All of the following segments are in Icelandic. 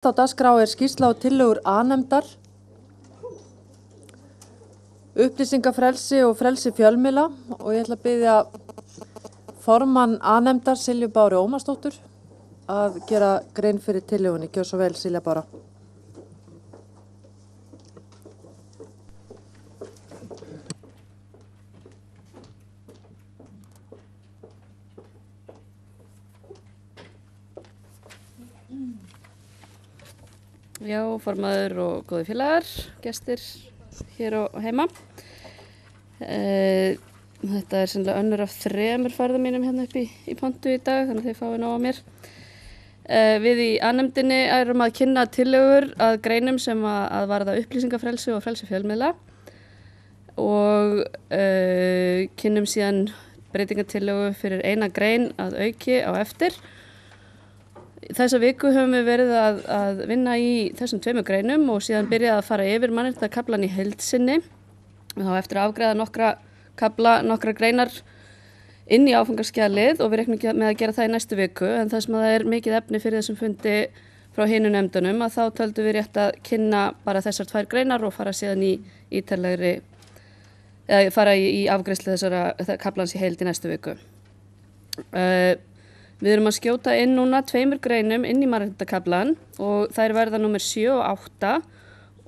Á dagskrá skýrsla og tillögur A-nefndar, upplýsingafrelsi og frelsi fjölmiðla og ég ætla að biðja formann A-nefndar Silju Báru Ómarsdóttur að gera grein fyrir tillögunni. Gjör svo vel, Silja Bára. Já, formaður og góði félagar, gestir hér og heima. Þetta sennilega önnur af 3 ferðum mínum hérna upp í pontu í dag, þannig að þið fáið nóg á mér. Við í A-nefndinni erum að kynna tillögur að greinum sem að varða upplýsingafrelsi og frelsi fjölmiðla og kynnum síðan breytingatillögu fyrir eina grein að auki á eftir. Þessa viku höfum við verið að vinna í þessum 2 greinum og síðan byrjað að fara yfir mannréttindakaflann í heild sinni. Þá eftir að afgreiða nokkra greinar inn í áfangaskjalið og við reiknum með að gera það í næstu viku. En það sem það er mikið efni fyrir þessum fundi frá hinu nefndunum að þá töldum við rétt að kynna bara þessar 2 greinar og fara síðan fara í afgreiðslu þessara kaflans í heild í næstu viku. Við erum að skjóta inn núna 2 greinum inn í mannréttindakaflann og þær verða númer 7 og 8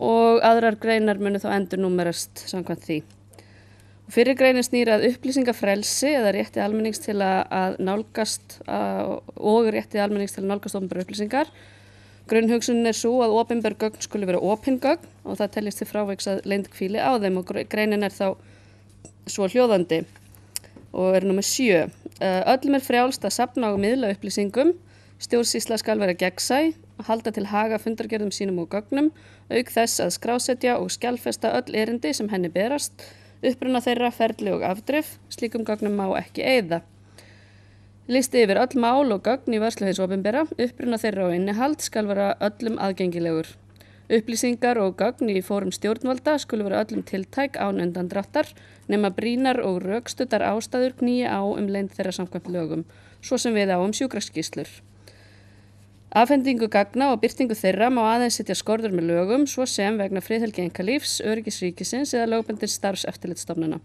og aðrar greinar munu þá endurnúmerast samkvæmt því. Fyrri greinin snýr að upplýsingafrelsi eða rétti almennings til að nálgast og rétti almennings til að nálgast opinberar upplýsingar. Grunnhugsunin er svo að opinber gögn skuli vera opin gögn og það teljist til fráviks að leynd hvíli á þeim og greinin er þá svo hljóðandi og er númer 7. Öllum er frjálst að safna og miðla upplýsingum, stjórnsýsla skal vera gegnsæ, halda til haga fundargerðum sínum og gögnum, auk þess að skrásetja og skjalfesta öll erindi sem henni berast, uppruna þeirra, ferli og afdrif, slíkum gögnum má ekki eyða. Listi yfir öll mál og gögn í vörslu hins opinbera, uppruna þeirra og innihald skal vera öllum aðgengilegur. Upplýsingar og gögn í fórum stjórnvalda skulu vera öllum tiltæk án undandráttar nema brýnar og rökstuddar ástæður knýi á leynd þeirra samkvæmt lögum, svo sem við á sjúkraskýrslur. Afhendingu gagna og birtingu þeirra má aðeins setja skorður með lögum, svo sem vegna friðhelgi einkalífs, öryggis ríkisins eða lögbundins starfseftirlitsstofnana.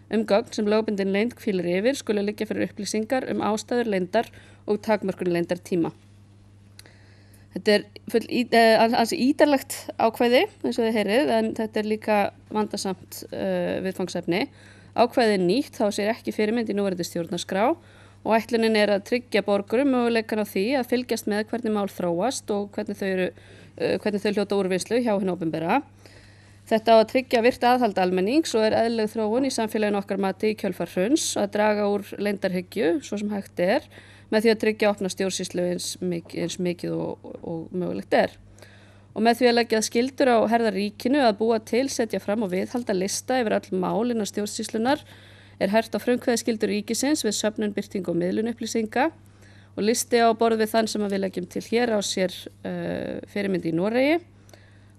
Gögn sem lögbundin leynd hvílir yfir skulu liggja fyrir upplýsingar ástæður leyndar og takmörkun leyndartíma. Þetta er ansi ítarlegt ákvæði, eins og þið heyrið, en þetta er líka vandasamt viðfangsefni. Ákvæðið er nýtt, þá sér ekki fyrirmynd í núverandi stjórnarskrá og ætlunin er að tryggja borgurum möguleikann á því að fylgjast með hvernig mál þróast og hvernig þau hljóta úrvinnslu hjá hinu opinbera. Þetta á að tryggja virkt aðhald almennings og er eðlileg þróun í samfélaginu okkar mati í kjölfar hruns að draga úr leyndarhyggju, svo sem hægt er, með því að tryggja opna stjórnsýslu eins mikið og mögulegt er. Og með því að leggja skyldur á herðar ríkinu að búa til, setja fram og viðhalda lista yfir öll mál innan stjórnsýslunar er hert á frumkvæðisskyldur ríkisins við söfnun, birtingu og miðlun upplýsinga og listi á borð við þann sem við leggjum til hér á sér fyrirmynd í Noregi.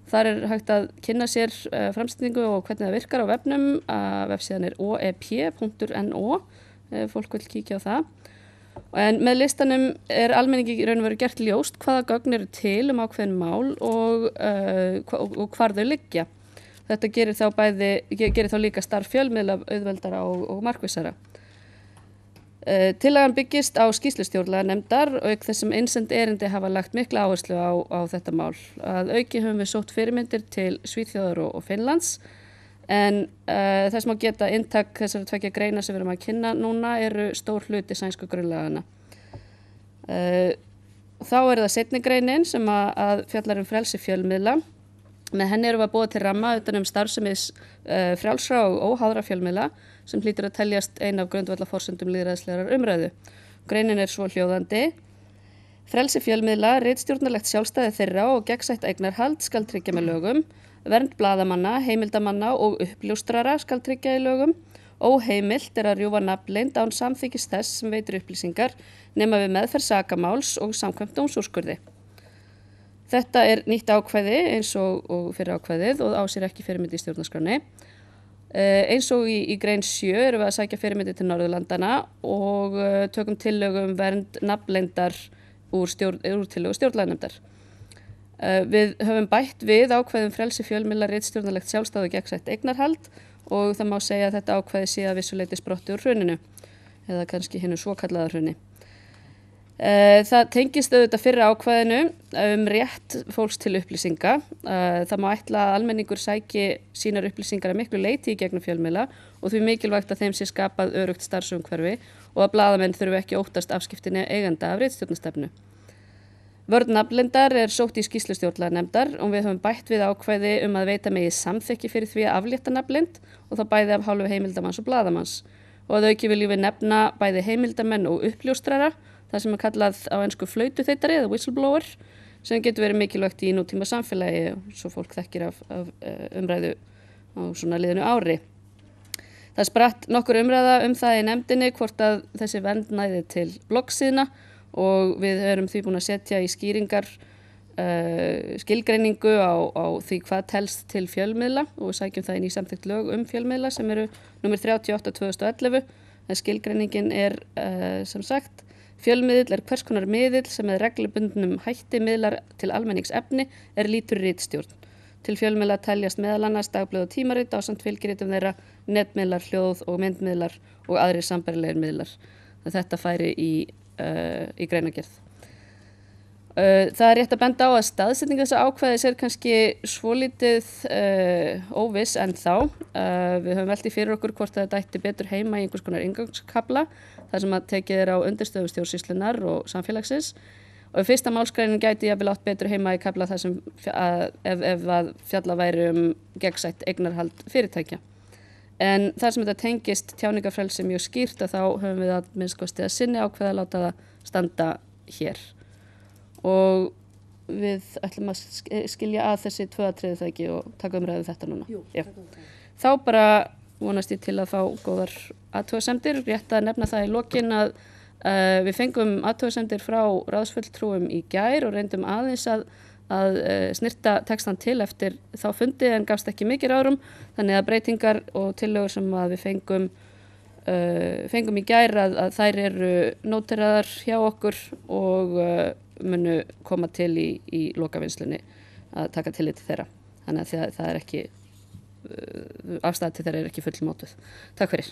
Þar er hægt að kynna sér framsetningu og hvernig það virkar á vefnum. Vefsíðan er oep.no ef fólk vil kíkja á það. En með listanum er almenningi í raun og veru gert ljóst hvaða gögn eru til ákveðin mál og hvar þau liggja. Þetta gerir þá líka starf fjölmiðla auðveldara og markvissara. Tillagan byggist á skýrslu stjórnlaganefndar auk þess sem innsend erindi hafa lagt mikla áherslu á þetta mál. Að auki höfum við sótt fyrirmyndir til Svíþjóðar og Finnlands en þess má geta inntak þessara 2 greina sem við erum að kynna núna eru stór hluti sænsku grunnlaganna. Þá er það seinni greinin sem að fjallar frelsi fjölmiðla. Með henni erum við að búa til ramma utan starfsemis frjálsra og óháðra fjölmiðla sem hlýtur að teljast ein af grundvallarforsendum lýðræðislegrar umræðu. Greinin er svo hljóðandi. Frelsi fjölmiðla, ritstjórnarlegt sjálfstæði þeirra og gegnsætt eignarhald skal tryggja með lögum. Vernd blaðamanna, heimildamanna og uppljóstrara skal tryggja í lögum. Óheimilt er að rjúfa nafnleynd án samþykkis þess sem veitir upplýsingar nema við meðferð sakamáls og samkvæmt dómsúrskurði. Þetta er nýtt ákvæði eins og fyrir ákvæðið og á sér ekki fyrirmynd í stjórnarskránni. Eins og í grein 7 erum við að sækja fyrirmyndi til Norðurlandana og tökum tillögu vernd nafnleyndar úr tillögu stjórnlaganefndar. Við höfum bætt við ákvæðum frelsi fjölmiðla, ritstjórnarlegt sjálfstæð og gegnsætt eignarhald og það má segja að þetta ákvæði sé að vissu leyti sprotti úr hruninu eða kannski hinu svokallaða hruni. Það tengist auðvitað fyrra ákvæðinu rétt fólks til upplýsinga. Það má ætla að almenningur sæki sínar upplýsingar að miklu leyti í gegnum fjölmiðla og því mikilvægt að þeim sé skapað öruggt starfsumhverfi og að blaðamenn þurfi ekki óttast afskiptinni eiganda af ritstjórnarstefnu. Vörn nafnleyndar sótt í skýrslu stjórnlaganefndar og við höfum bætt við ákvæði að veita megi samþykki fyrir því að aflétta nafnleynd og það bæði af hálfu heimildamanns og blaðamanns. Og að auki viljum við nefna bæði heimildamenn og uppljóstrara, það sem kallað á ensku flautuþeytari eða whistleblower, sem getur verið mikilvægt í nútíma samfélagi, svo fólk þekkir af umræðu á svona liðinu ári. Það spratt nokkur umræða það í nefndinni hvort að þessi vernd næði til bloggsíðna og við erum því búin að setja í skýringar skilgreiningu á því hvað telst til fjölmiðla og við sækjum það inn í samþykkt lög fjölmiðla sem eru nr. 38/2011. En skilgreiningin sem sagt: fjölmiðill hvers konar miðill sem með reglubundnum hætti miðlar til almenningsefni lýtur ritstjórn. Til fjölmiðla teljast meðal annars dagblöð og tímarit ásamt fylgiritum þeirra, netmiðlar, hljóð- og myndmiðlar og aðrir sambærilegir miðlar. Þetta færi í greinargerð. Það rétt að benda á að staðsetning þessa ákvæðis kannski svolítið óviss ennþá. Við höfum velt í fyrir okkur hvort þetta ætti betur heima í einhvers konar inngangskafla, þar sem að tekið á undirstöðu stjórnsýslunnar og samfélagsins. Og í fyrsta málsgreinin gæti jafnvel átt betur heima í kafla þar sem ef að fjalla væri gegnsætt eignarhald fyrirtækja. En þar sem þetta tengist tjáningarfrelsi mjög skýrt þá höfum við að minnst að sinni ákveða að láta það standa hér. Og við ætlum að skilja að þessi tvö atriði það ekki og taka umræðu þetta núna. Jú, þá bara vonast ég til að fá góðar athugasemdir. Rétt að nefna það í lokin að við fengum athugasemdir frá ráðsfulltrúum í gær og reyndum aðeins að snirta textan til eftir þá fundi en gafst ekki mikið ráðrúm, þannig að breytingar og tillögur sem að við fengum í gær að þær eru nóteraðar hjá okkur og munu koma til í lokavinnslunni að taka tillit til þeirra. Þannig að það ekki afstæða til þeirra ekki fullmótuð. Takk fyrir.